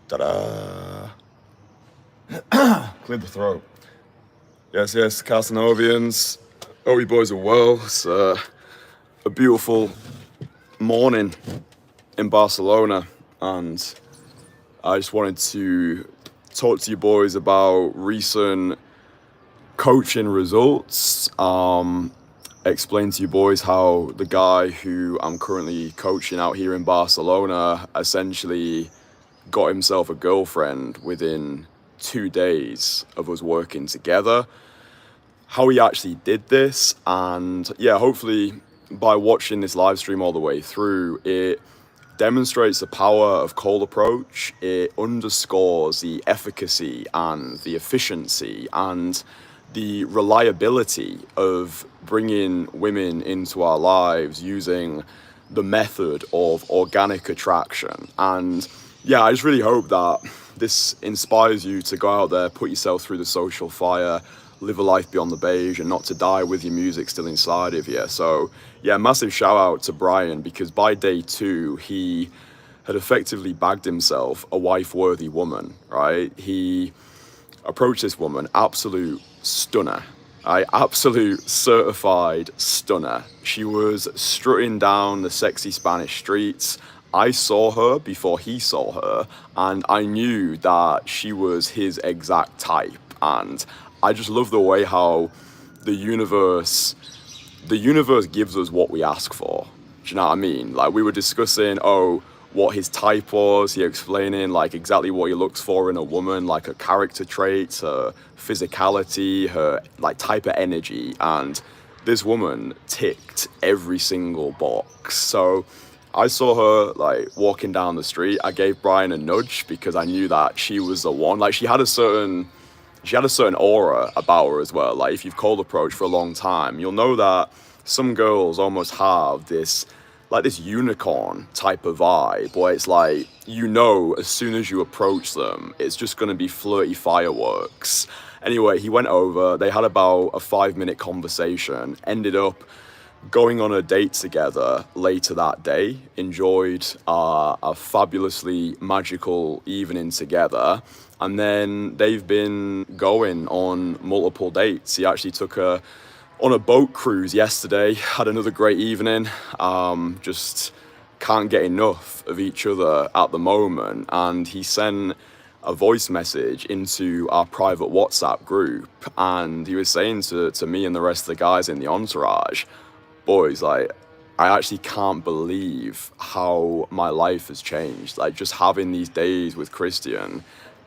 Ta-da! Cleared the throat. Yes, Casanovians. Hope you boys are well. It's a beautiful morning in Barcelona, and I just wanted to talk to you boys about recent coaching results. Explain to you boys how the guy who I'm currently coaching out here in Barcelona essentially got himself a girlfriend within 2 days of us working together, how he actually did this, and yeah, hopefully by watching this live stream all the way through, it demonstrates the power of cold approach. It underscores the efficacy and the efficiency and the reliability of bringing women into our lives using the method of organic attraction. And yeah, I just really hope that this inspires you to go out there, put yourself through the social fire, live a life beyond the beige, and not to die with your music still inside of you. So yeah, massive shout out to Brian, because by day 2, he had effectively bagged himself a wife-worthy woman, right? He approached this woman, absolute stunner, absolute certified stunner. She was strutting down the sexy Spanish streets. I saw her before he saw her, and I knew that she was his exact type. And I just love the way how the universe gives us what we ask for. Do you know what I mean? Like, we were discussing, what his type was, he explaining like exactly what he looks for in a woman, like her character traits, her physicality, her like type of energy, and this woman ticked every single box. So I saw her like walking down the street. I gave Brian a nudge because I knew that she was the one. Like, she had a certain aura about her as well. Like, if you've cold approached for a long time, you'll know that some girls almost have this unicorn type of vibe, where it's like, as soon as you approach them, it's just going to be flirty fireworks. Anyway, he went over, they had about a 5-minute conversation, ended up going on a date together later that day, enjoyed a fabulously magical evening together, and then they've been going on multiple dates. He actually took her on a boat cruise yesterday, had another great evening. Just can't get enough of each other at the moment. And he sent a voice message into our private WhatsApp group, and he was saying to me and the rest of the guys in the Entourage, boys, like, I actually can't believe how my life has changed. Like, just having these days with Kristian,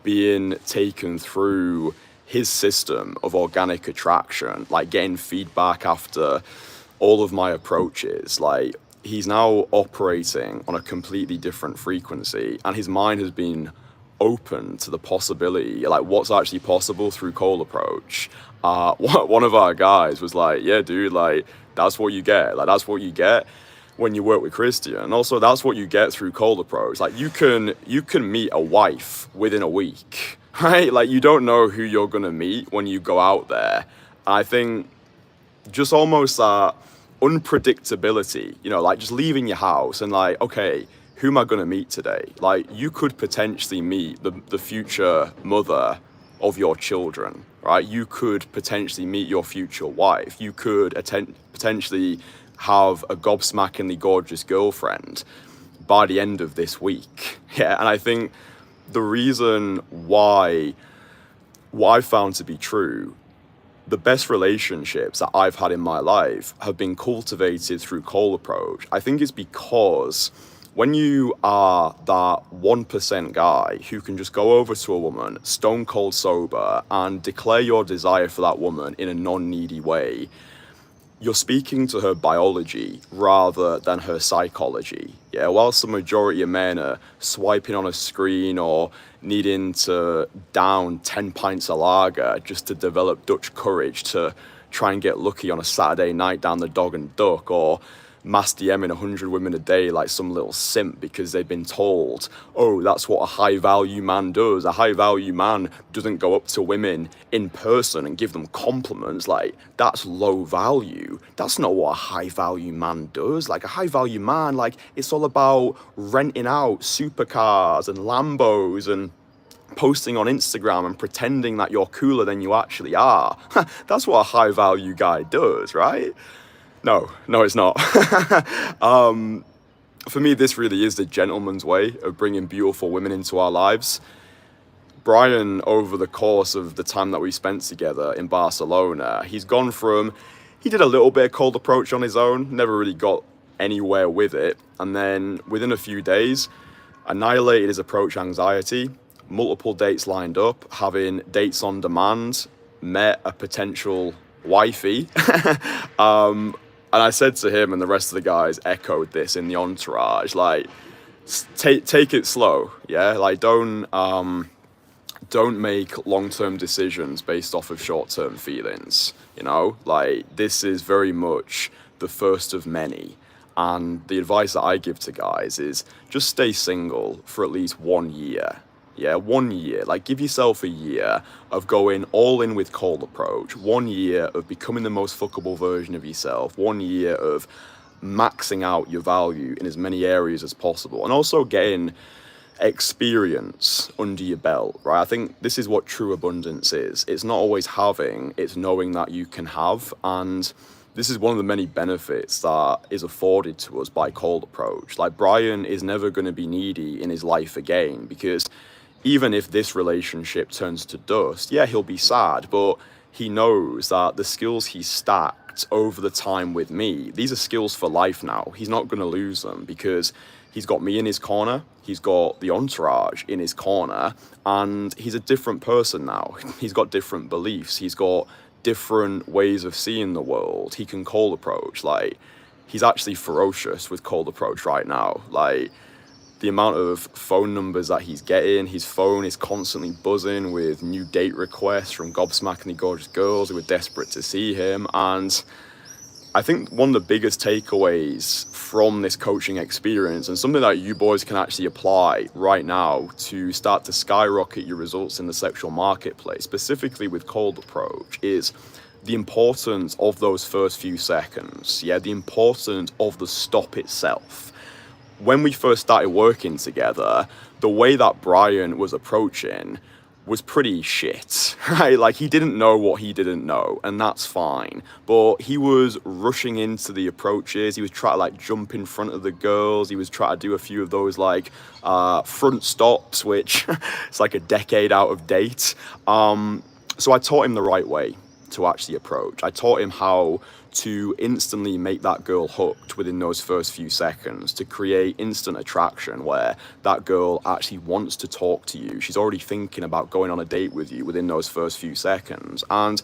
being taken through his system of organic attraction, like getting feedback after all of my approaches, like, he's now operating on a completely different frequency, and his mind has been open to the possibility, like what's actually possible through cold approach. One of our guys was like, yeah, dude, like, that's what you get. Like, that's what you get when you work with Kristian. And also, that's what you get through cold approach. Like, you can meet a wife within a week, right? Like, you don't know who you're gonna meet when you go out there. I think just almost that unpredictability, like just leaving your house and like, okay, who am I gonna meet today? Like, you could potentially meet the future mother of your children, right? You could potentially meet your future wife. You could potentially have a gob-smackingly gorgeous girlfriend by the end of this week. Yeah, and I think the reason why what I found to be true, the best relationships that I've had in my life have been cultivated through cold approach. I think it's because when you are that 1% guy who can just go over to a woman, stone cold sober, and declare your desire for that woman in a non-needy way, you're speaking to her biology rather than her psychology. Yeah, whilst the majority of men are swiping on a screen or needing to down 10 pints of lager just to develop Dutch courage to try and get lucky on a Saturday night down the Dog and Duck, or mass DMing 100 women a day like some little simp because they've been told, oh, that's what a high value man does. A high value man doesn't go up to women in person and give them compliments. Like, that's low value. That's not what a high value man does. Like, a high value man, like, it's all about renting out supercars and Lambos and posting on Instagram and pretending that you're cooler than you actually are. That's what a high value guy does, right? No, it's not. For me, this really is the gentleman's way of bringing beautiful women into our lives. Brian, over the course of the time that we spent together in Barcelona, he did a little bit of cold approach on his own, never really got anywhere with it. And then within a few days, annihilated his approach anxiety, multiple dates lined up, having dates on demand, met a potential wifey. And I said to him, and the rest of the guys echoed this in the Entourage, like, take it slow, yeah? Like, don't make long-term decisions based off of short-term feelings, you know? Like, this is very much the first of many. And the advice that I give to guys is just stay single for at least 1 year. Yeah, 1 year. Like, give yourself a year of going all in with cold approach. 1 year of becoming the most fuckable version of yourself. 1 year of maxing out your value in as many areas as possible. And also getting experience under your belt, right? I think this is what true abundance is. It's not always having, it's knowing that you can have. And this is one of the many benefits that is afforded to us by cold approach. Like, Brian is never going to be needy in his life again, because even if this relationship turns to dust, yeah, he'll be sad, but he knows that the skills he stacked over the time with me, these are skills for life now. He's not going to lose them because he's got me in his corner, he's got the Entourage in his corner, and he's a different person now. He's got different beliefs, he's got different ways of seeing the world. He can cold approach. Like, he's actually ferocious with cold approach right now. Like, the amount of phone numbers that he's getting, his phone is constantly buzzing with new date requests from gob-smackingly gorgeous girls who are desperate to see him. And I think one of the biggest takeaways from this coaching experience, and something that you boys can actually apply right now to start to skyrocket your results in the sexual marketplace, specifically with cold approach, is the importance of those first few seconds. Yeah, the importance of the stop itself. When we first started working together, the way that Brian was approaching was pretty shit, right? Like, he didn't know what he didn't know, and that's fine. But he was rushing into the approaches. He was trying to, like, jump in front of the girls. He was trying to do a few of those, like, front stops, which it's like a decade out of date. So I taught him the right way to actually approach. I taught him how to instantly make that girl hooked within those first few seconds, to create instant attraction where that girl actually wants to talk to you. She's already thinking about going on a date with you within those first few seconds. And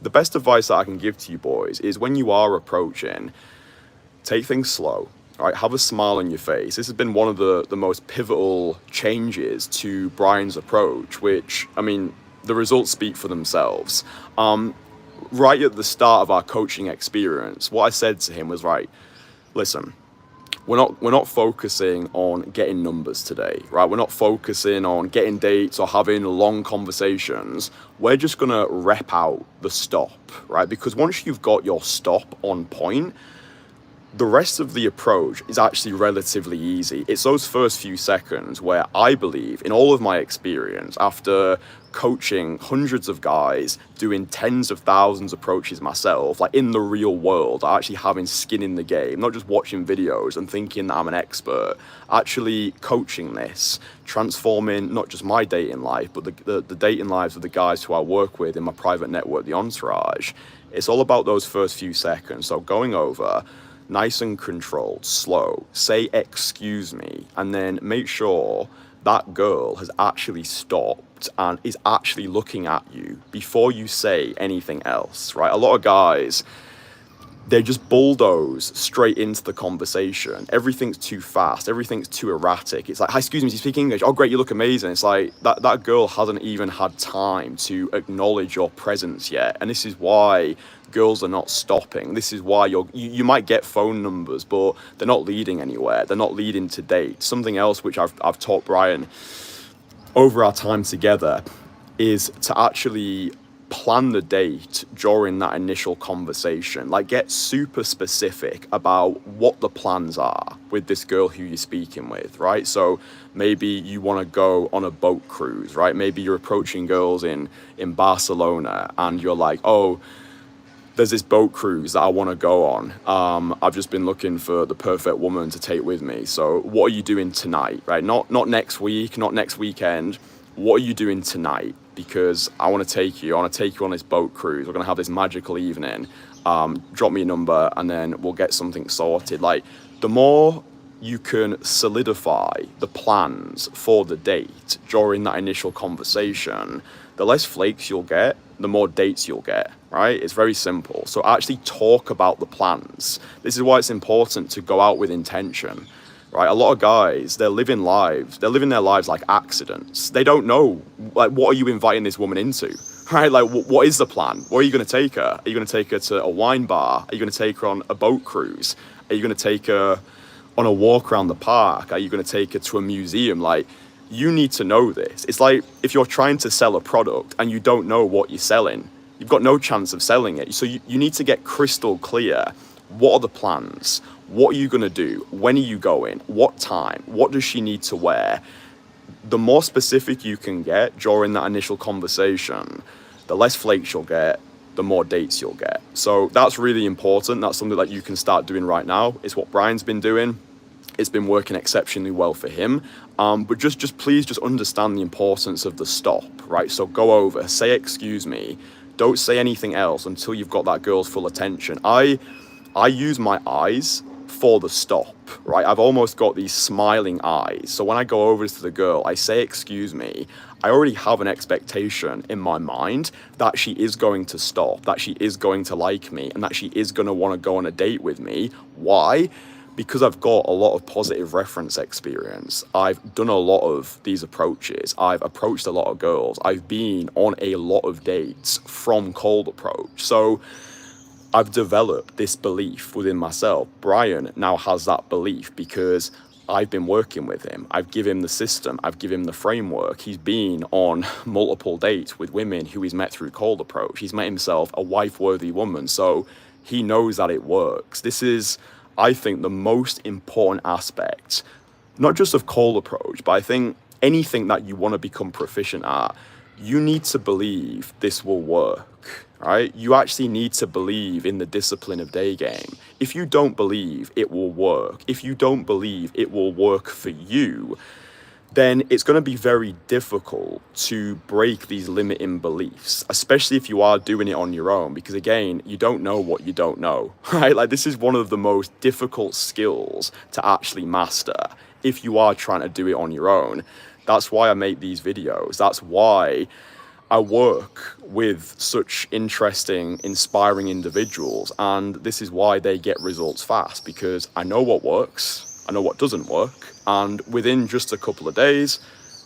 the best advice that I can give to you boys is, when you are approaching, take things slow. All right, have a smile on your face. This has been one of the most pivotal changes to Brian's approach, which, I mean, the results speak for themselves. Right at the start of our coaching experience, what I said to him was, right, listen, we're not focusing on getting numbers today, right? We're not focusing on getting dates or having long conversations. We're just gonna rep out the stop, right? Because once you've got your stop on point, the rest of the approach is actually relatively easy. It's those first few seconds where I believe, in all of my experience, after coaching hundreds of guys, doing tens of thousands of approaches myself, like in the real world, actually having skin in the game, not just watching videos and thinking that I'm an expert, actually coaching this, transforming not just my dating life, but the dating lives of the guys who I work with in my private network, the Entourage. It's all about those first few seconds. So going over, nice and controlled, slow, say excuse me, and then make sure that girl has actually stopped and is actually looking at you before you say anything else, right? A lot of guys, they just bulldoze straight into the conversation. Everything's too fast. Everything's too erratic. It's like, hi, excuse me, do you speak English? Oh, great, you look amazing. It's like that girl hasn't even had time to acknowledge your presence yet. And this is why girls are not stopping. This is why you might get phone numbers, but they're not leading anywhere. They're not leading to dates. Something else which I've taught Brian over our time together is to actually plan the date during that initial conversation. Like, get super specific about what the plans are with this girl who you're speaking with, right? So maybe you want to go on a boat cruise, right? Maybe you're approaching girls in Barcelona and you're like, oh, there's this boat cruise that I want to go on. I've just been looking for the perfect woman to take with me. So what are you doing tonight, right? Not next week, not next weekend. What are you doing tonight? Because I want to take you on this boat cruise. We're going to have this magical evening. Drop me a number and then we'll get something sorted. Like, the more you can solidify the plans for the date during that initial conversation, the less flakes you'll get, the more dates you'll get, right? It's very simple. So actually talk about the plans. This is why it's important to go out with intention, right? A lot of guys, they're living their lives like accidents. They don't know, like, what are you inviting this woman into, right? Like, what is the plan? Where are you going to take her? Are you going to take her to a wine bar? Are you going to take her on a boat cruise? Are you going to take her on a walk around the park? Are you going to take her to a museum? Like, you need to know this. It's like if you're trying to sell a product and you don't know what you're selling, you've got no chance of selling it. So you need to get crystal clear. What are the plans? What are you going to do? When are you going? What time? What does she need to wear? The more specific you can get during that initial conversation, the less flakes you'll get, the more dates you'll get. So that's really important. That's something that you can start doing right now. It's what Brian's been doing. It's been working exceptionally well for him. But please understand the importance of the stop, right? So go over, say excuse me. Don't say anything else until you've got that girl's full attention. I use my eyes for the stop, right? I've almost got these smiling eyes. So when I go over to the girl, I say excuse me. I already have an expectation in my mind that she is going to stop, that she is going to like me, and that she is going to want to go on a date with me. Why? Because I've got a lot of positive reference experience. I've done a lot of these approaches. I've approached a lot of girls. I've been on a lot of dates from cold approach. So I've developed this belief within myself. Brian now has that belief because I've been working with him. I've given him the system. I've given him the framework. He's been on multiple dates with women who he's met through cold approach. He's met himself a wife-worthy woman. So he knows that it works. This is, I think, the most important aspect, not just of cold approach, but I think anything that you want to become proficient at, you need to believe this will work, right? You actually need to believe in the discipline of day game. If you don't believe it will work, if you don't believe it will work for you, then it's going to be very difficult to break these limiting beliefs, especially if you are doing it on your own, because again, you don't know what you don't know, right? Like, this is one of the most difficult skills to actually master if you are trying to do it on your own. That's why I make these videos. That's why I work with such interesting, inspiring individuals, and this is why they get results fast, because I know what works, I know what doesn't work, and within just a couple of days,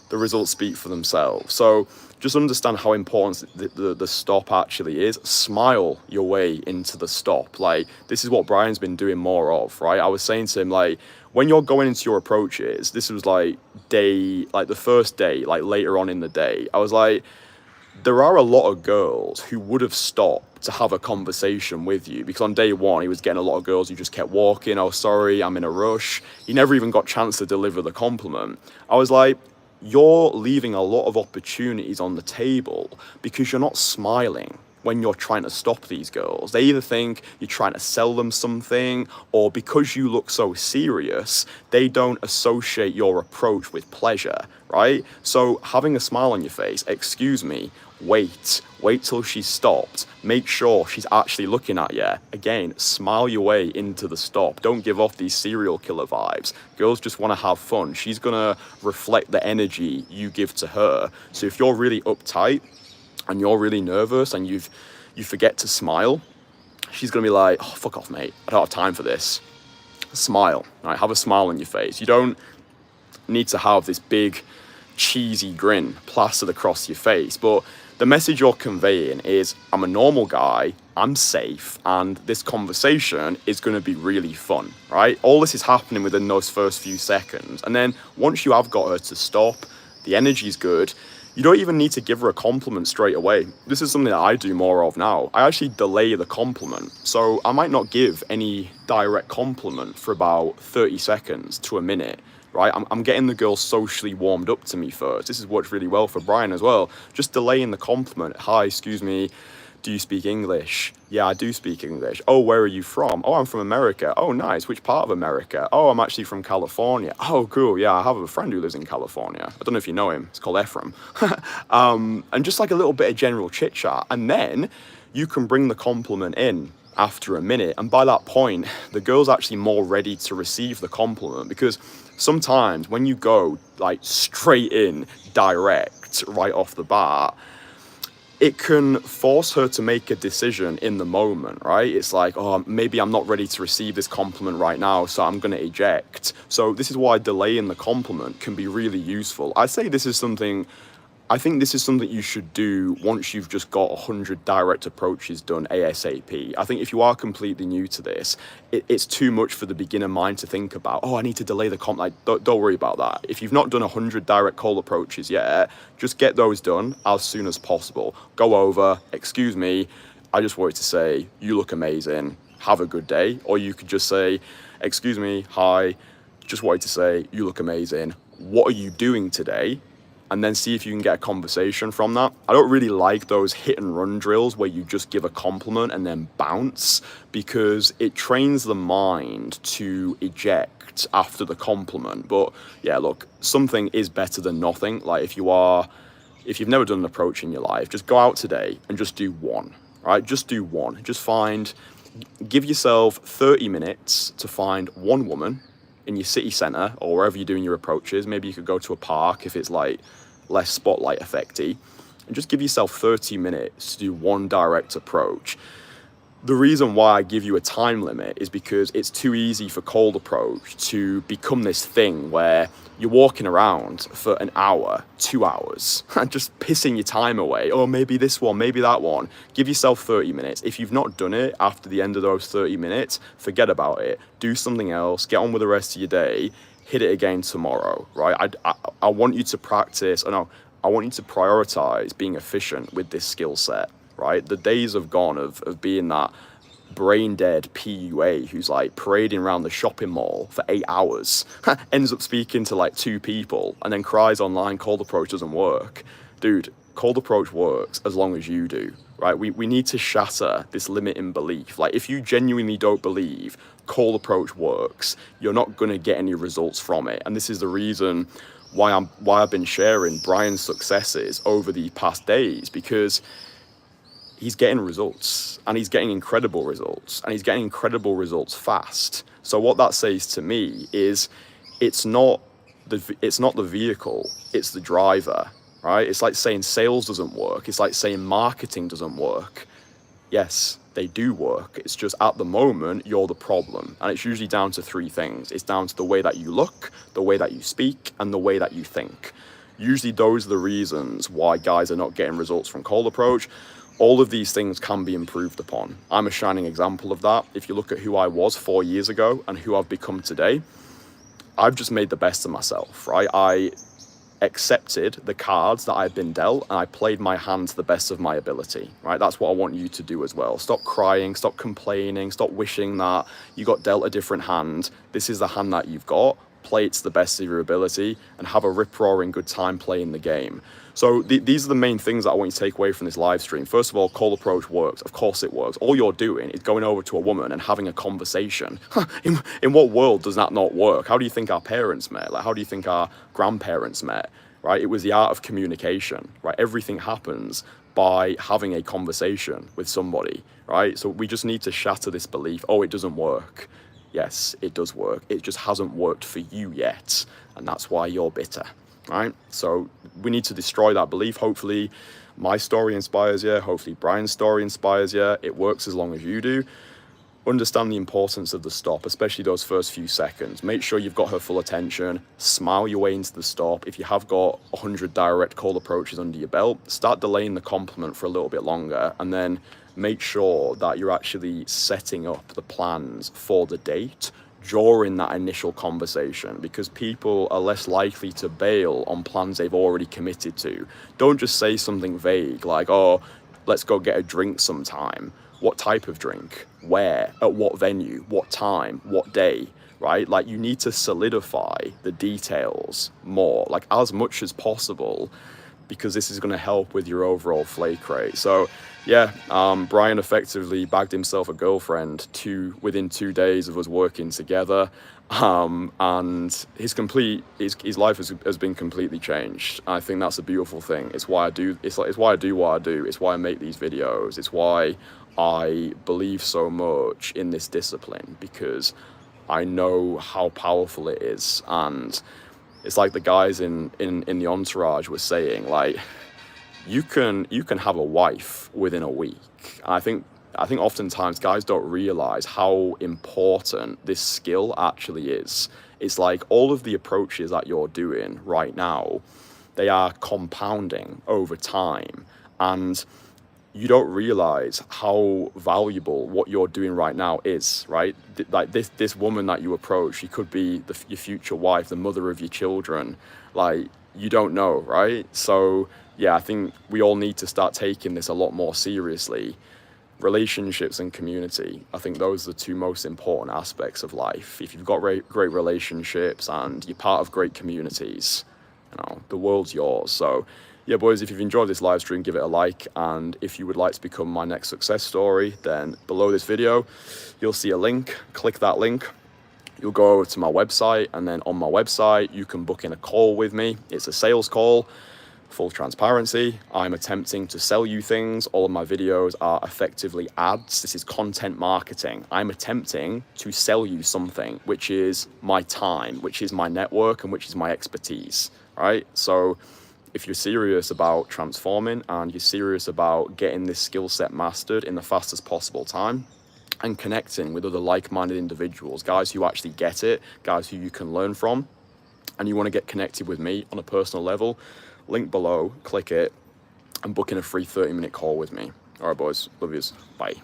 the results speak for themselves. So just understand how important the stop actually is. Smile your way into the stop. Like, this is what Brian's been doing more of, right? I was saying to him, like, when you're going into your approaches, this was like the first day, like later on in the day, I was like, there are a lot of girls who would have stopped to have a conversation with you, because on day one, he was getting a lot of girls who just kept walking. Oh, sorry, I'm in a rush. He never even got a chance to deliver the compliment. I was like, you're leaving a lot of opportunities on the table because you're not smiling when you're trying to stop these girls. They either think you're trying to sell them something, or because you look so serious, they don't associate your approach with pleasure, right? So having a smile on your face, excuse me, wait till she's stopped, make sure she's actually looking at you. Again, smile your way into the stop. Don't give off these serial killer vibes. Girls just want to have fun. She's gonna reflect the energy you give to her. So if you're really uptight and you're really nervous and you forget to smile, she's gonna be like, oh, fuck off, mate, I don't have time for this. Smile, right? Have a smile on your face. You don't need to have this big cheesy grin plastered across your face, but the message you're conveying is, I'm a normal guy, I'm safe, and this conversation is going to be really fun, right? All this is happening within those first few seconds. And then once you have got her to stop, the energy's good, you don't even need to give her a compliment straight away. This is something that I do more of now. I actually delay the compliment. So I might not give any direct compliment for about 30 seconds to a minute, right? I'm getting the girl socially warmed up to me first. This has worked really well for Brian as well. Just delaying the compliment. Hi, excuse me, do you speak English? Yeah, I do speak English. Oh, where are you from? Oh, I'm from America. Oh, nice. Which part of America? Oh, I'm actually from California. Oh, cool. Yeah, I have a friend who lives in California. I don't know if you know him. It's called Ephraim. And just like a little bit of general chit chat. And then you can bring the compliment in after a minute. And by that point, the girl's actually more ready to receive the compliment, because sometimes when you go like straight in, direct, right off the bat, it can force her to make a decision in the moment, right? It's like, oh, maybe I'm not ready to receive this compliment right now, so I'm going to eject. So this is why delaying the compliment can be really useful. I think this is something you should do once you've just got 100 direct approaches done ASAP. I think if you are completely new to this, it's too much for the beginner mind to think about, oh, I need to delay the compliment. Like, don't worry about that. If you've not done 100 direct call approaches yet, just get those done as soon as possible. Go over, excuse me, I just wanted to say, you look amazing, have a good day. Or you could just say, excuse me, hi, just wanted to say, you look amazing, what are you doing today? And then see if you can get a conversation from that. I don't really like those hit and run drills where you just give a compliment and then bounce, because it trains the mind to eject after the compliment. But yeah, look, something is better than nothing. Like if you've never done an approach in your life, just go out today and just do one, right? Just do one. Give yourself 30 minutes to find one woman in your city centre or wherever you're doing your approaches. Maybe you could go to a park if it's like less spotlight effecty, and just give yourself 30 minutes to do one direct approach. The reason why I give you a time limit is because it's too easy for cold approach to become this thing where you're walking around for an hour, 2 hours, and just pissing your time away. Oh, maybe this one, maybe that one. Give yourself 30 minutes. If you've not done it after the end of those 30 minutes, forget about it. Do something else, get on with the rest of your day, hit it again tomorrow, right? I want you to practice, I want you to prioritize being efficient with this skill set, right? The days have gone of being that brain dead PUA who's like parading around the shopping mall for 8 hours, ends up speaking to like 2 people and then cries online, cold approach doesn't work. Dude, cold approach works as long as you do, right? We need to shatter this limiting belief. Like if you genuinely don't believe cold approach works, you're not going to get any results from it. And this is the reason why I've been sharing Brian's successes over the past days, because he's getting results, and he's getting incredible results, and he's getting incredible results fast. So what that says to me is it's not the vehicle, it's the driver, right? It's like saying sales doesn't work. It's like saying marketing doesn't work. Yes, they do work. It's just at the moment, you're the problem. And it's usually down to 3 things. It's down to the way that you look, the way that you speak, and the way that you think. Usually those are the reasons why guys are not getting results from cold approach. All of these things can be improved upon. I'm a shining example of that. If you look at who I was 4 years ago and who I've become today, I've just made the best of myself, right? I accepted the cards that I've been dealt and I played my hand to the best of my ability, right? That's what I want you to do as well. Stop crying, stop complaining, stop wishing that you got dealt a different hand. This is the hand that you've got. Play it to the best of your ability and have a rip-roaring good time playing the game. So these are the main things that I want you to take away from this live stream. First of all, cold approach works. Of course it works. All you're doing is going over to a woman and having a conversation. In what world does that not work? How do you think our parents met? Like, how do you think our grandparents met? Right? It was the art of communication, right? Everything happens by having a conversation with somebody, right? So we just need to shatter this belief, oh, it doesn't work. Yes, it does work. It just hasn't worked for you yet. And that's why you're bitter. Right? So we need to destroy that belief. Hopefully my story inspires you. Hopefully Brian's story inspires you. It works as long as you do. understand the importance of the stop, especially those first few seconds. Make sure you've got her full attention, smile your way into the stop. If you have got 100 direct call approaches under your belt, start delaying the compliment for a little bit longer, and then make sure that you're actually setting up the plans for the date during that initial conversation, because people are less likely to bail on plans they've already committed to. Don't just say something vague like, oh, let's go get a drink sometime. What type of drink? Where? At what venue? What time? What day? Right? Like, you need to solidify the details more, like as much as possible, because this is going to help with your overall flake rate. So yeah, Brian effectively bagged himself a girlfriend within 2 days of us working together, and his life has been completely changed. I think that's a beautiful thing. It's why I do. It's why I do what I do. It's why I make these videos. It's why I believe so much in this discipline, because I know how powerful it is. And it's like the guys in the Entourage were saying, like, you can have a wife within a week. And I think oftentimes guys don't realize how important this skill actually is. It's like all of the approaches that you're doing right now, they are compounding over time, and you don't realize how valuable what you're doing right now is, right? Like this woman that you approach, she could be your future wife, the mother of your children. Like, you don't know, right? So yeah, I think we all need to start taking this a lot more seriously. Relationships and community, I think those are the two most important aspects of life. If you've got great relationships and you're part of great communities, you know, the world's yours. So yeah, boys, if you've enjoyed this live stream, give it a like. And if you would like to become my next success story, then below this video, you'll see a link. Click that link. You'll go over to my website, and then on my website, you can book in a call with me. It's a sales call. Full transparency, I'm attempting to sell you things. All of my videos are effectively ads. This is content marketing. I'm attempting to sell you something, which is my time, which is my network, and which is my expertise, right? So if you're serious about transforming and you're serious about getting this skill set mastered in the fastest possible time and connecting with other like-minded individuals, guys who actually get it, guys who you can learn from, and you want to get connected with me on a personal level, link below, click it, and book in a free 30-minute call with me. All right, boys, love yous. Bye.